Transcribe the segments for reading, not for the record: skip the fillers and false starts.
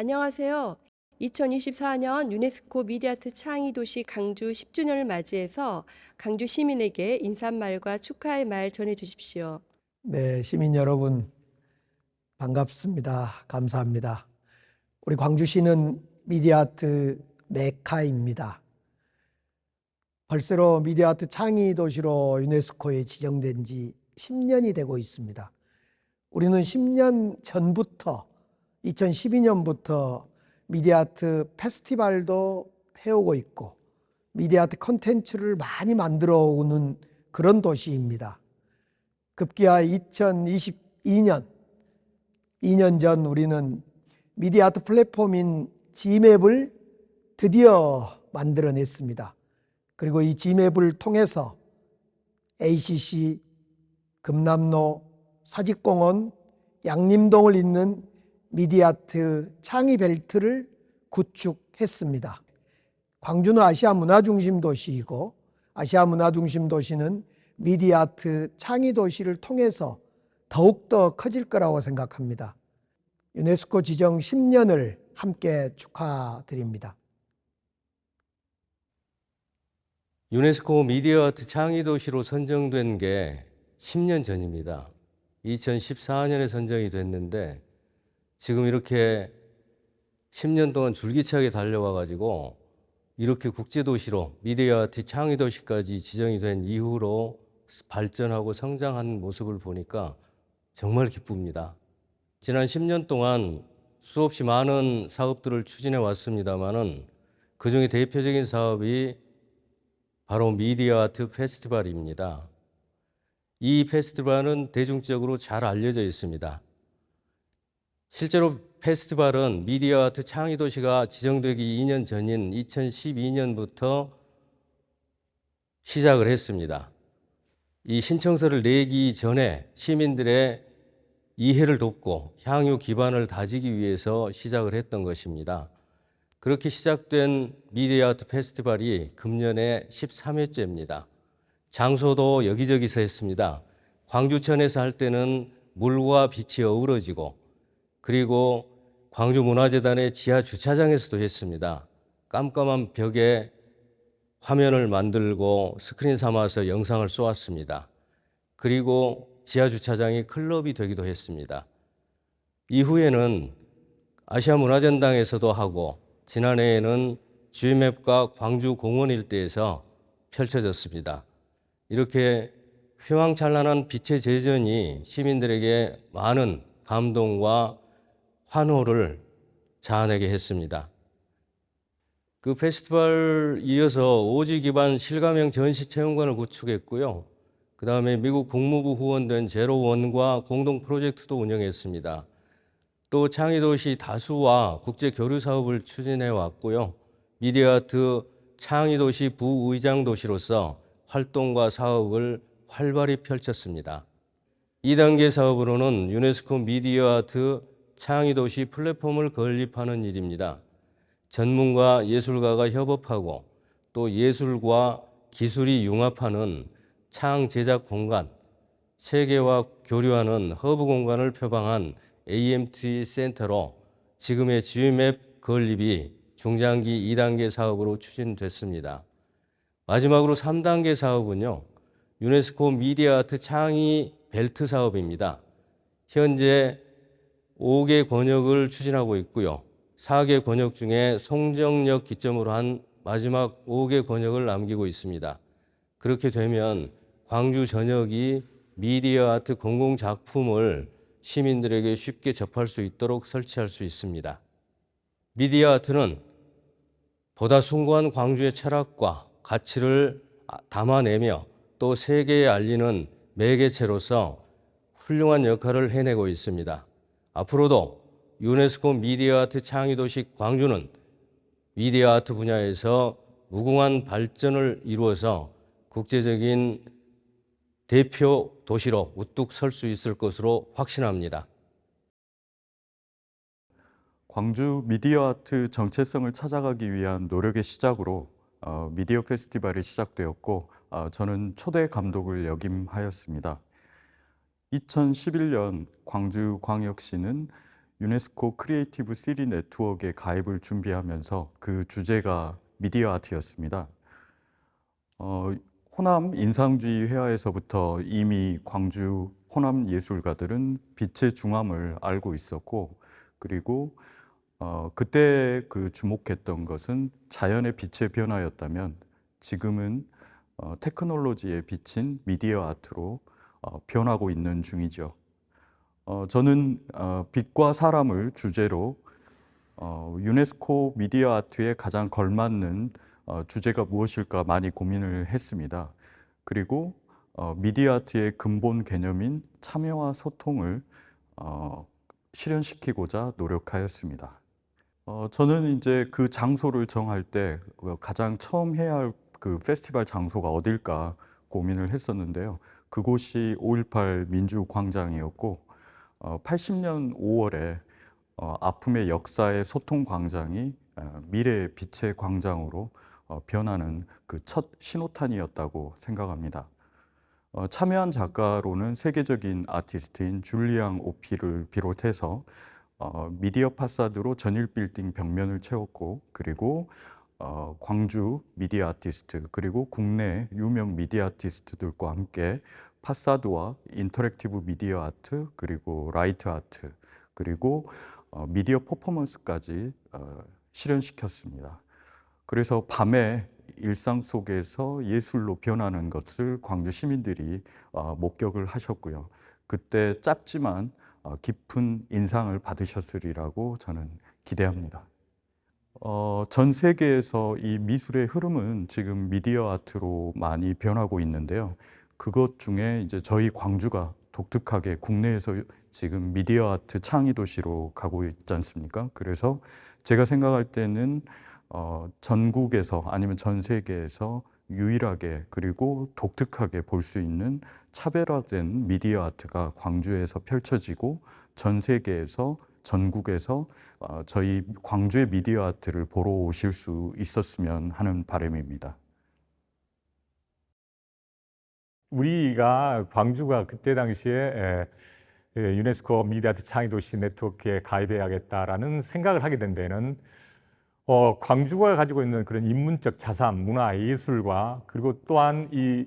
안녕하세요. 2024년 유네스코 미디어아트 창의도시 강주 10주년을 맞이해서 강주 시민에게 인사말과 축하의 말 전해주십시오. 네, 시민 여러분 반갑습니다. 감사합니다. 우리 광주시는 미디어아트 메카입니다. 벌써로 미디어아트 창의 도시로 유네스코에 지정된 지 10년이 되고 있습니다. 우리는 10년 전부터 2012년부터 미디어아트 페스티벌도 해오고 있고 미디어아트 콘텐츠를 많이 만들어 오는 그런 도시입니다. 급기야 2022년 2년 전 우리는 미디어아트 플랫폼인 G맵을 드디어 만들어냈습니다. 그리고 이 G맵을 통해서 ACC, 금남로, 사직공원, 양림동을 잇는 미디어아트 창의벨트를 구축했습니다. 광주는 아시아 문화중심 도시이고 아시아 문화중심 도시는 미디어아트 창의도시를 통해서 더욱더 커질 거라고 생각합니다. 유네스코 지정 10년을 함께 축하드립니다. 유네스코 미디어아트 창의도시로 선정된 게 10년 전입니다. 2014년에 선정이 됐는데 지금 이렇게 10년 동안 줄기차게 달려와가지고 이렇게 국제도시로 미디어아트 창의도시까지 지정이 된 이후로 발전하고 성장한 모습을 보니까 정말 기쁩니다. 지난 10년 동안 수없이 많은 사업들을 추진해 왔습니다만은 그중에 대표적인 사업이 바로 미디어아트 페스티벌입니다. 이 페스티벌은 대중적으로 잘 알려져 있습니다. 실제로 페스티벌은 미디어아트 창의도시가 지정되기 2년 전인 2012년부터 시작을 했습니다. 이 신청서를 내기 전에 시민들의 이해를 돕고 향후 기반을 다지기 위해서 시작을 했던 것입니다. 그렇게 시작된 미디어아트 페스티벌이 금년에 13회째입니다. 장소도 여기저기서 했습니다. 광주천에서 할 때는 물과 빛이 어우러지고 그리고 광주문화재단의 지하 주차장에서도 했습니다. 깜깜한 벽에 화면을 만들고 스크린 삼아서 영상을 쏘았습니다. 그리고 지하 주차장이 클럽이 되기도 했습니다. 이후에는 아시아 문화전당에서도 하고 지난해에는 G맵과 광주 공원 일대에서 펼쳐졌습니다. 이렇게 휘황찬란한 빛의 재전이 시민들에게 많은 감동과 환호를 자아내게 했습니다. 그 페스티벌 이어서 오지 기반 실감형 전시 체험관을 구축했고요. 그 다음에 미국 국무부 후원된 제로원과 공동 프로젝트도 운영했습니다. 또 창의도시 다수와 국제 교류 사업을 추진해 왔고요. 미디어아트 창의도시 부의장 도시로서 활동과 사업을 활발히 펼쳤습니다. 2단계 사업으로는 유네스코 미디어아트 창의도시 플랫폼을 건립하는 일입니다. 전문가 예술가가 협업하고 또 예술과 기술이 융합하는 창 제작 공간, 세계와 교류하는 허브 공간을 표방한 AMT 센터로 지금의 G맵 건립이 중장기 2단계 사업으로 추진됐습니다. 마지막으로 3단계 사업은요, 유네스코 미디어아트 창의 벨트 사업입니다. 현재 5개 권역을 추진하고 있고요. 4개 권역 중에 송정역 기점으로 한 마지막 5개 권역을 남기고 있습니다. 그렇게 되면 광주 전역이 미디어아트 공공작품을 시민들에게 쉽게 접할 수 있도록 설치할 수 있습니다. 미디어아트는 보다 숭고한 광주의 철학과 가치를 담아내며 또 세계에 알리는 매개체로서 훌륭한 역할을 해내고 있습니다. 앞으로도 유네스코 미디어아트 창의도시 광주는 미디어아트 분야에서 무궁한 발전을 이루어서 국제적인 대표 도시로 우뚝 설 수 있을 것으로 확신합니다. 광주 미디어아트 정체성을 찾아가기 위한 노력의 시작으로 미디어 페스티벌이 시작되었고 저는 초대 감독을 역임하였습니다. 2011년 광주광역시는 유네스코 크리에이티브 시티 네트워크에 가입을 준비하면서 그 주제가 미디어 아트였습니다. 호남 인상주의 회화에서부터 이미 광주 호남 예술가들은 빛의 중함을 알고 있었고, 그리고 그때 그 주목했던 것은 자연의 빛의 변화였다면 지금은 테크놀로지에 비친 미디어 아트로 변하고 있는 중이죠. 저는 빛과 사람을 주제로 유네스코 미디어 아트에 가장 걸맞는 주제가 무엇일까 많이 고민을 했습니다. 그리고 미디어 아트의 근본 개념인 참여와 소통을 실현시키고자 노력하였습니다. 저는 이제 그 장소를 정할 때 가장 처음 해야 할 그 페스티벌 장소가 어딜까 고민을 했었는데요. 그곳이 5.18 민주광장이었고 80년 5월에 아픔의 역사의 소통 광장이 미래의 빛의 광장으로 변하는 그 첫 신호탄이었다고 생각합니다. 참여한 작가로는 세계적인 아티스트인 줄리앙 오피를 비롯해서 미디어 파사드로 전일 빌딩 벽면을 채웠고, 그리고 광주 미디어 아티스트, 그리고 국내 유명 미디어 아티스트들과 함께 파사드와 인터랙티브 미디어 아트, 그리고 라이트 아트, 그리고 미디어 퍼포먼스까지 실현시켰습니다. 그래서 밤에 일상 속에서 예술로 변하는 것을 광주 시민들이 목격을 하셨고요. 그때 짧지만 깊은 인상을 받으셨으리라고 저는 기대합니다. 전 세계에서 이 미술의 흐름은 지금 미디어 아트로 많이 변하고 있는데요. 그것 중에 이제 저희 광주가 독특하게 국내에서 지금 미디어 아트 창의 도시로 가고 있지 않습니까? 그래서 제가 생각할 때는 전국에서 아니면 전 세계에서 유일하게 그리고 독특하게 볼 수 있는 차별화된 미디어 아트가 광주에서 펼쳐지고 전 세계에서 전국에서 저희 광주의 미디어 아트를 보러 오실 수 있었으면 하는 바람입니다. 우리가 광주가 그때 당시에 유네스코 미디어 아트 창의 도시 네트워크에 가입해야겠다라는 생각을 하게 된 데는 광주가 가지고 있는 그런 인문적 자산, 문화, 예술과 그리고 또한 이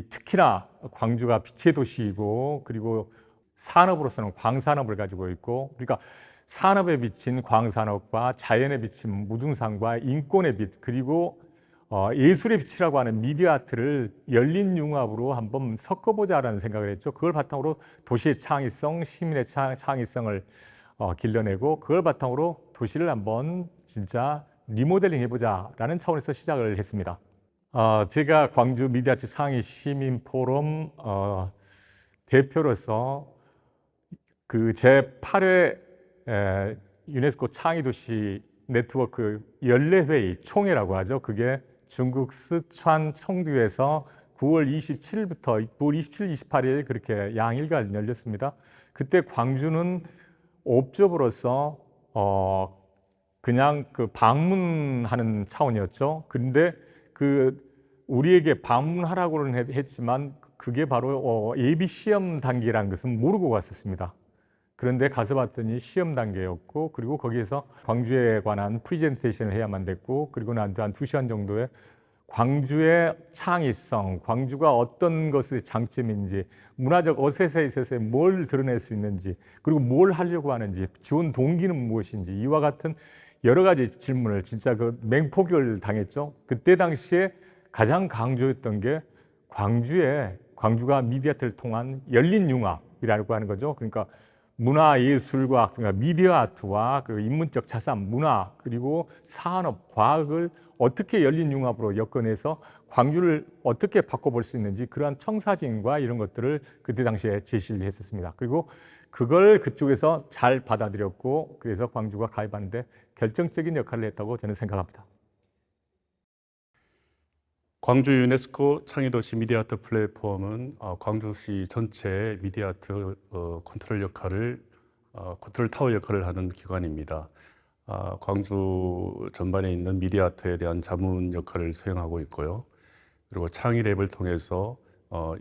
특히나 광주가 빛의 도시이고 그리고 산업으로서는 광산업을 가지고 있고, 그러니까 산업에 비친 광산업과 자연에 비친 무등산과 인권의 빛, 그리고 예술의 빛이라고 하는 미디어 아트를 열린 융합으로 한번 섞어보자라는 생각을 했죠. 그걸 바탕으로 도시의 창의성, 시민의 창의성을 길러내고 그걸 바탕으로 도시를 한번 진짜 리모델링 해보자라는 차원에서 시작을 했습니다. 제가 광주 미디어 아트 창의 시민 포럼 대표로서 그 제8회 유네스코 창의도시 네트워크 연례회의 총회라고 하죠. 그게 중국 스촨 청두에서 9월 27일부터 9월 27일, 28일 그렇게 양일간 열렸습니다. 그때 광주는 옵저버로서 그냥 그 방문하는 차원이었죠. 그런데 그 우리에게 방문하라고는 했지만 그게 바로 예비 시험 단계라는 것은 모르고 갔었습니다. 그런데 가서 봤더니 시험 단계였고, 그리고 거기에서 광주에 관한 프리젠테이션을 해야만 됐고, 그리고 난 한 2시간 정도의 광주의 창의성, 광주가 어떤 것의 장점인지, 문화적 어세세에 있어서 뭘 드러낼 수 있는지, 그리고 뭘 하려고 하는지, 지원 동기는 무엇인지, 이와 같은 여러 가지 질문을 진짜 그 맹폭격을 당했죠. 그때 당시에 가장 강조했던 게 광주가 미디어 아트를 통한 열린 융합이라고 하는 거죠. 그러니까 문화 예술과 그러니까 미디어 아트와 그 인문적 자산, 문화, 그리고 산업, 과학을 어떻게 열린 융합으로 엮어내서 광주를 어떻게 바꿔볼 수 있는지 그러한 청사진과 이런 것들을 그때 당시에 제시를 했었습니다. 그리고 그걸 그쪽에서 잘 받아들였고, 그래서 광주가 가입하는데 결정적인 역할을 했다고 저는 생각합니다. 광주 유네스코 창의도시 미디어 아트 플랫폼은 광주시 전체 미디어 아트 컨트롤 타워 역할을 하는 기관입니다. 광주 전반에 있는 미디어 아트에 대한 자문 역할을 수행하고 있고요. 그리고 창의랩을 통해서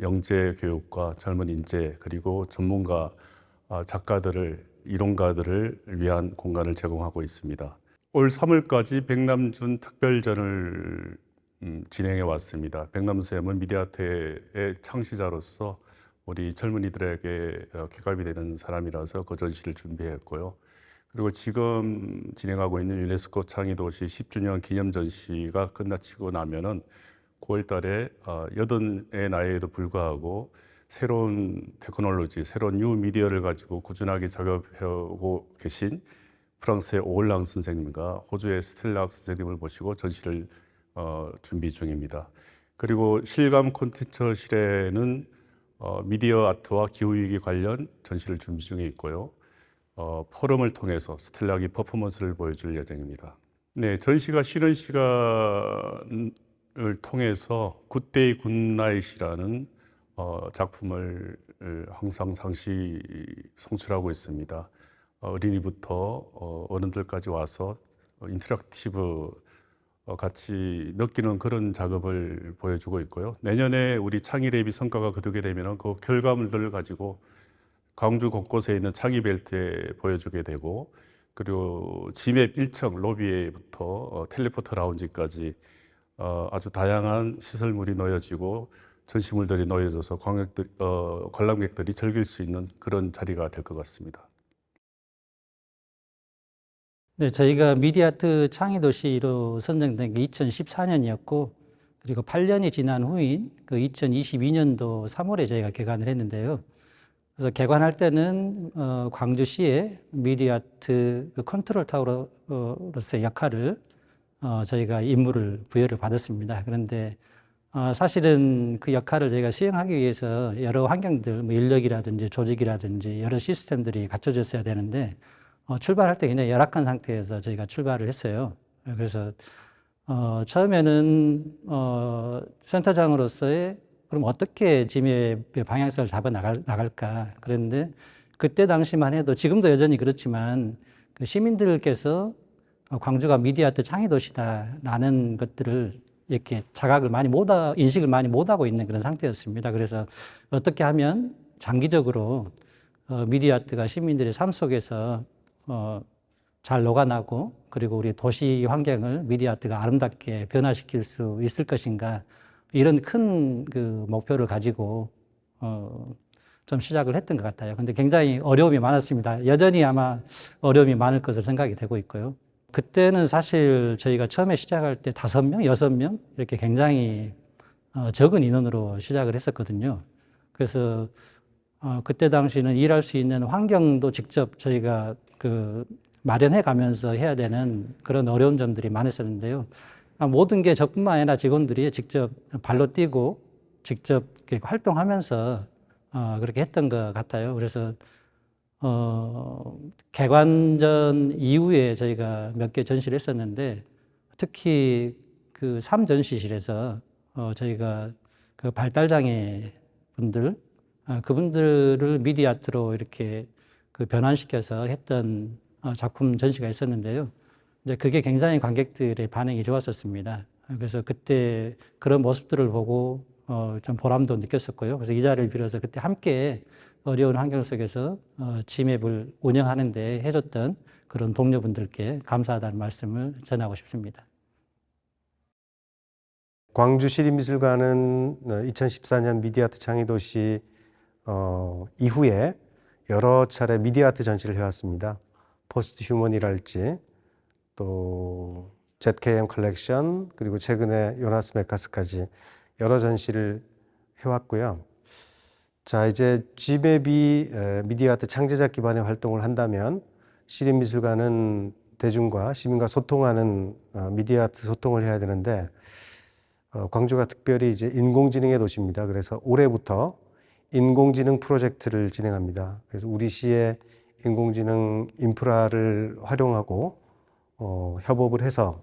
영재 교육과 젊은 인재 그리고 전문가 작가들을 이론가들을 위한 공간을 제공하고 있습니다. 올 3월까지 백남준 특별전을 진행해 왔습니다. 백남쌤은 미디어아트의 창시자로서 우리 젊은이들에게 쾌감이 되는 사람이라서 그 전시를 준비했고요. 그리고 지금 진행하고 있는 유네스코 창의도시 10주년 기념 전시가 끝나치고 나면은 9월 달에 80의 나이에도 불구하고 새로운 테크놀로지, 새로운 뉴 미디어를 가지고 꾸준하게 작업해오고 계신 프랑스의 오올랑 선생님과 호주의 스텔락 선생님을 모시고 전시를 준비 중입니다. 그리고 실감 콘텐츠실에는 미디어 아트와 기후위기 관련 전시를 준비 중에 있고요. 포럼을 통해서 스텔락이 퍼포먼스를 보여줄 예정입니다. 네, 전시가 쉬는 시간을 통해서 굿데이 굿나잇이라는 작품을 항상 상시 송출하고 있습니다. 어린이부터 어른들까지 와서 인터랙티브 같이 느끼는 그런 작업을 보여주고 있고요. 내년에 우리 창의랩이 성과가 거두게 되면 그 결과물들을 가지고 광주 곳곳에 있는 창의벨트에 보여주게 되고, 그리고 지맵 1층 로비에부터 텔레포트 라운지까지 아주 다양한 시설물이 놓여지고 전시물들이 놓여져서 관람객들이 즐길 수 있는 그런 자리가 될 것 같습니다. 네, 저희가 미디어아트 창의도시로 선정된 게 2014년이었고, 그리고 8년이 지난 후인 그 2022년도 3월에 저희가 개관을 했는데요. 그래서 개관할 때는 광주시의 미디어아트 컨트롤 타워로서의 역할을 저희가 임무를 부여를 받았습니다. 그런데 사실은 그 역할을 저희가 수행하기 위해서 여러 환경들, 뭐 인력이라든지 조직이라든지 여러 시스템들이 갖춰졌어야 되는데 출발할 때 굉장히 열악한 상태에서 저희가 출발을 했어요. 그래서 처음에는 센터장으로서의 그럼 어떻게 지맵의 방향성을 잡아 나갈까. 그런데 그때 당시만 해도, 지금도 여전히 그렇지만 그 시민들께서 광주가 미디어아트 창의도시다라는 것들을 이렇게 인식을 많이 못하고 있는 그런 상태였습니다. 그래서 어떻게 하면 장기적으로 미디어아트가 시민들의 삶 속에서 잘 녹아나고, 그리고 우리 도시 환경을 미디어아트가 아름답게 변화시킬 수 있을 것인가, 이런 큰 그 목표를 가지고 좀 시작을 했던 것 같아요. 근데 굉장히 어려움이 많았습니다. 여전히 아마 어려움이 많을 것으로 생각이 되고 있고요. 그때는 사실 저희가 처음에 시작할 때 5명, 6명 이렇게 굉장히 적은 인원으로 시작을 했었거든요. 그래서 그때 당시는 일할 수 있는 환경도 직접 저희가 마련해 가면서 해야 되는 그런 어려운 점들이 많았었는데요. 모든 게 저뿐만 아니라 직원들이 직접 발로 뛰고 직접 활동하면서 그렇게 했던 것 같아요. 그래서 개관전 이후에 저희가 몇 개 전시를 했었는데, 특히 그 3전시실에서 저희가 그 발달장애 분들, 그분들을 미디어아트로 이렇게 변환시켜서 했던 작품 전시가 있었는데요. 이제 그게 굉장히 관객들의 반응이 좋았었습니다. 그래서 그때 그런 모습들을 보고 좀 보람도 느꼈었고요. 그래서 이 자리를 빌어서 그때 함께 어려운 환경 속에서 지맵을 운영하는 데 해줬던 그런 동료분들께 감사하다는 말씀을 전하고 싶습니다. 광주시립미술관은 2014년 미디어아트 창의도시 이후에 여러 차례 미디어아트 전시를 해왔습니다. 포스트 휴먼이랄지, 또 ZKM 컬렉션, 그리고 최근에 요나스 메카스까지 여러 전시를 해왔고요. 자, 이제 지맵이 미디어아트 창제자 기반의 활동을 한다면 시립미술관은 대중과 시민과 소통하는 미디어아트 소통을 해야 되는데, 광주가 특별히 이제 인공지능의 도시입니다. 그래서 올해부터 인공지능 프로젝트를 진행합니다. 그래서 우리 시의 인공지능 인프라를 활용하고 협업을 해서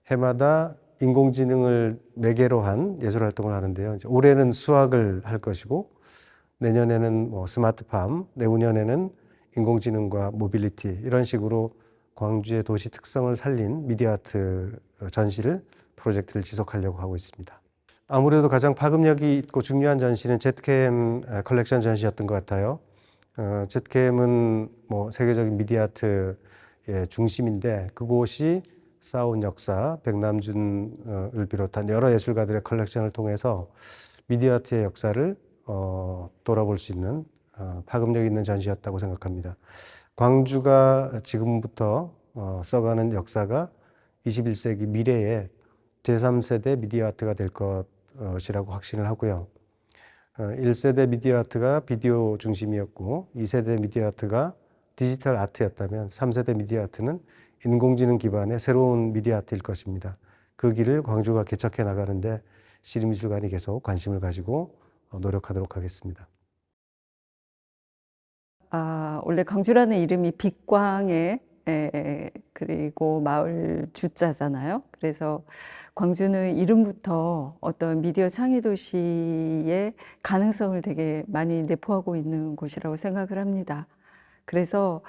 해마다 인공지능을 매개로 한 예술활동을 하는데요. 이제 올해는 수학을 할 것이고, 내년에는 스마트팜, 내후년에는 인공지능과 모빌리티, 이런 식으로 광주의 도시 특성을 살린 미디어아트 전시를, 프로젝트를 지속하려고 하고 있습니다. 아무래도 가장 파급력이 있고 중요한 전시는 ZKM 컬렉션 전시였던 것 같아요. ZKM은 뭐 세계적인 미디어 아트의 중심인데 그곳이 쌓아온 역사, 백남준을 비롯한 여러 예술가들의 컬렉션을 통해서 미디어 아트의 역사를 돌아볼 수 있는 파급력 있는 전시였다고 생각합니다. 광주가 지금부터 써가는 역사가 21세기 미래의 제3세대 미디어 아트가 될 것이라고 확신을 하고요. 1세대 미디어 아트가 비디오 중심이었고 2세대 미디어 아트가 디지털 아트였다면 3세대 미디어 아트는 인공지능 기반의 새로운 미디어 아트일 것입니다. 그 길을 광주가 개척해 나가는데 시립미술관이 계속 관심을 가지고 노력하도록 하겠습니다. 원래 광주라는 이름이 빛광의 그리고 마을 주자잖아요. 그래서 광주는 이름부터 어떤 미디어 창의 도시의 가능성을 되게 많이 내포하고 있는 곳이라고 생각을 합니다. 그래서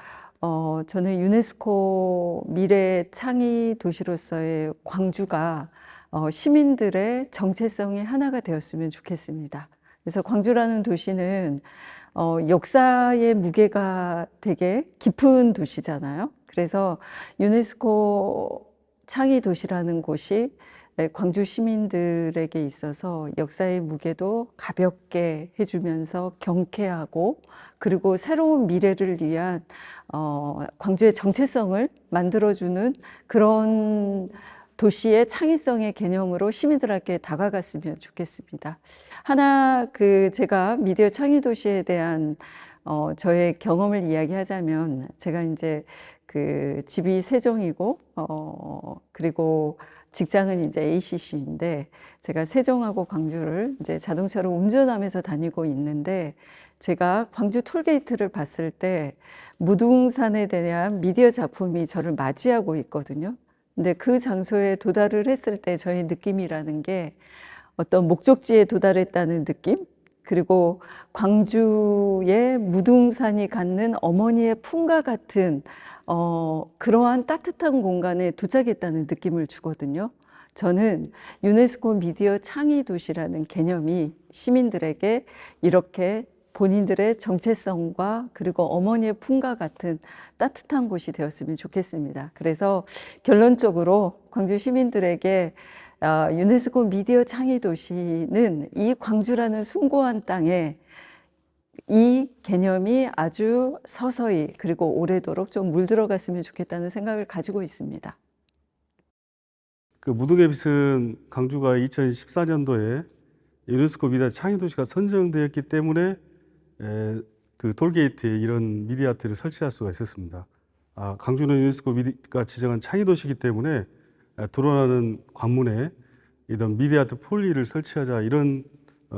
저는 유네스코 미래 창의 도시로서의 광주가 시민들의 정체성의 하나가 되었으면 좋겠습니다. 그래서 광주라는 도시는 역사의 무게가 되게 깊은 도시잖아요. 그래서 유네스코 창의 도시라는 곳이 광주 시민들에게 있어서 역사의 무게도 가볍게 해주면서 경쾌하고 그리고 새로운 미래를 위한 광주의 정체성을 만들어주는 그런 도시의 창의성의 개념으로 시민들에게 다가갔으면 좋겠습니다. 하나 제가 미디어 창의 도시에 대한 저의 경험을 이야기하자면 제가 이제 집이 세종이고 그리고 직장은 이제 ACC인데 제가 세종하고 광주를 이제 자동차로 운전하면서 다니고 있는데 제가 광주 톨게이트를 봤을 때 무등산에 대한 미디어 작품이 저를 맞이하고 있거든요. 근데 그 장소에 도달을 했을 때 저의 느낌이라는 게 어떤 목적지에 도달했다는 느낌? 그리고 광주의 무등산이 갖는 어머니의 품과 같은 그러한 따뜻한 공간에 도착했다는 느낌을 주거든요. 저는 유네스코 미디어 창의 도시라는 개념이 시민들에게 이렇게 본인들의 정체성과 그리고 어머니의 품과 같은 따뜻한 곳이 되었으면 좋겠습니다. 그래서 결론적으로 광주 시민들에게 유네스코 미디어 창의 도시는 이 광주라는 숭고한 땅에 이 개념이 아주 서서히 그리고 오래도록 좀 물들어갔으면 좋겠다는 생각을 가지고 있습니다. 그 무등의 빛은 광주가 2014년도에 유네스코 미디어 창의 도시가 선정되었기 때문에 그 톨게이트에 이런 미디어 아트를 설치할 수가 있었습니다. 광주는 유네스코가 지정한 창의 도시이기 때문에 드러나는 관문에 이런 미디어 아트 폴리를 설치하자 이런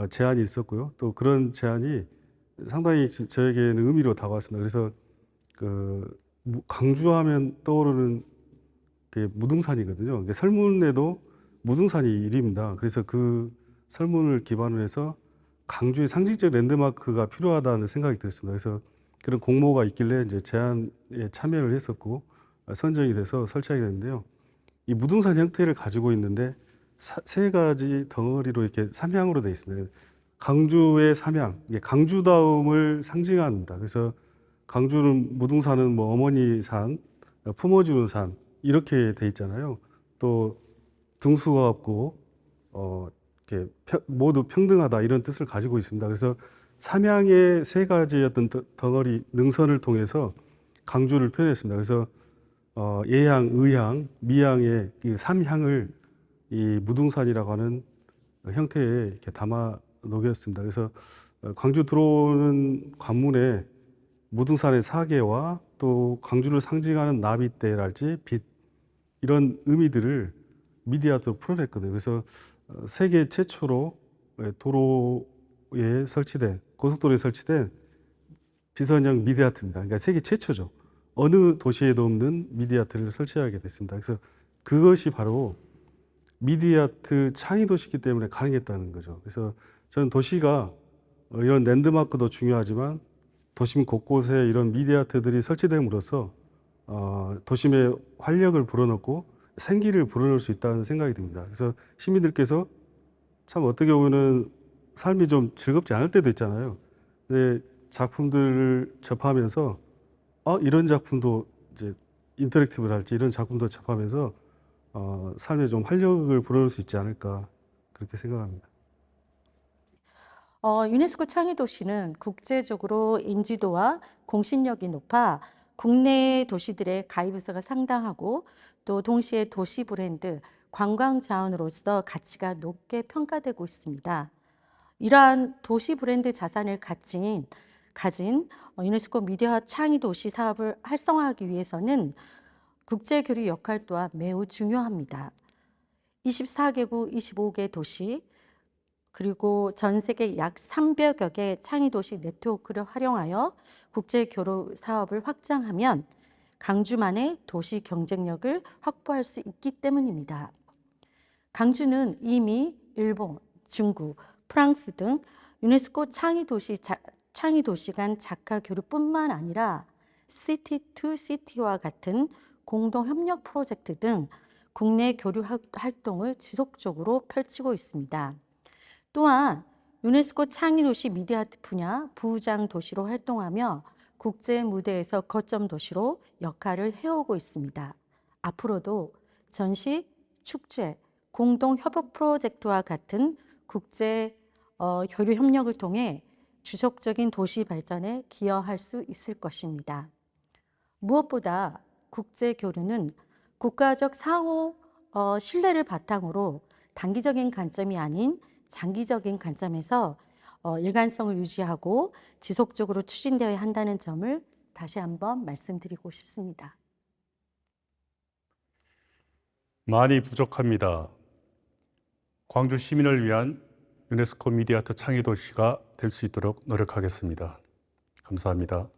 제안이 있었고요. 또 그런 제안이 상당히 저에게는 의미로 다가왔습니다. 그래서 광주하면 떠오르는 게 무등산이거든요. 설문에도 무등산이 1위입니다. 그래서 그 설문을 기반으로 해서 광주의 상징적 랜드마크가 필요하다는 생각이 들었습니다. 그래서 그런 공모가 있길래 이제 제안에 참여를 했었고 선정이 돼서 설치하게 됐는데요. 이 무등산 형태를 가지고 있는데 세 가지 덩어리로 이렇게 삼향으로 되어 있습니다. 광주의 삼향, 이게 광주다움을 상징합니다. 그래서 광주는 무등산은 뭐 어머니 산, 품어주는 산 이렇게 돼 있잖아요. 또 등수가 없고 이렇게 모두 평등하다 이런 뜻을 가지고 있습니다. 그래서 삼향의 세 가지 어떤 덩어리 능선을 통해서 광주를 표현했습니다. 그래서 예향, 의향, 미향의 이 삼향을 이 무등산이라고 하는 형태에 이렇게 담아 녹였습니다. 그래서 광주 들어오는 관문에 무등산의 사계와 또 광주를 상징하는 나비대랄지 빛 이런 의미들을 미디어 아트로 풀어냈거든요. 그래서 세계 최초로 도로에 설치된 고속도로에 설치된 비선형 미디어 아트입니다. 그러니까 세계 최초죠. 어느 도시에도 없는 미디어 아트를 설치하게 됐습니다. 그래서 그것이 바로 미디어 아트 창의 도시이기 때문에 가능했다는 거죠. 그래서 저는 도시가 이런 랜드마크도 중요하지만 도심 곳곳에 이런 미디어 아트들이 설치됨으로써 도심의 활력을 불어넣고 생기를 불어넣을 수 있다는 생각이 듭니다. 그래서 시민들께서 참 어떻게 보면은 삶이 좀 즐겁지 않을 때도 있잖아요. 근데 작품들을 접하면서 이런 작품도 이제 인터랙티브랄지 이런 작품도 접하면서 삶에 좀 활력을 불어넣을 수 있지 않을까 그렇게 생각합니다. 유네스코 창의도시는 국제적으로 인지도와 공신력이 높아 국내 도시들의 가입부서가 상당하고 또 동시에 도시 브랜드, 관광 자원으로서 가치가 높게 평가되고 있습니다. 이러한 도시 브랜드 자산을 가진 유네스코 미디어 창의도시 사업을 활성화하기 위해서는 국제교류 역할 또한 매우 중요합니다. 24개국 25개 도시 그리고 전 세계 약 300여 개 창의도시 네트워크를 활용하여 국제교류 사업을 확장하면 강주만의 도시 경쟁력을 확보할 수 있기 때문입니다. 강주는 이미 일본, 중국, 프랑스 등 유네스코 창의도시 간 작가 교류뿐만 아니라 시티 투 시티와 같은 공동 협력 프로젝트 등 국내 교류 활동을 지속적으로 펼치고 있습니다. 또한 유네스코 창의도시 미디어아트 분야 부장 도시로 활동하며 국제 무대에서 거점 도시로 역할을 해오고 있습니다. 앞으로도 전시, 축제, 공동 협업 프로젝트와 같은 국제 교류 협력을 통해 지속적인 도시 발전에 기여할 수 있을 것입니다. 무엇보다 국제 교류는 국가적 상호 신뢰를 바탕으로 단기적인 관점이 아닌 장기적인 관점에서 일관성을 유지하고 지속적으로 추진되어야 한다는 점을 다시 한번 말씀드리고 싶습니다. 많이 부족합니다. 광주 시민을 위한 유네스코 미디어아트 창의도시가 될 수 있도록 노력하겠습니다. 감사합니다.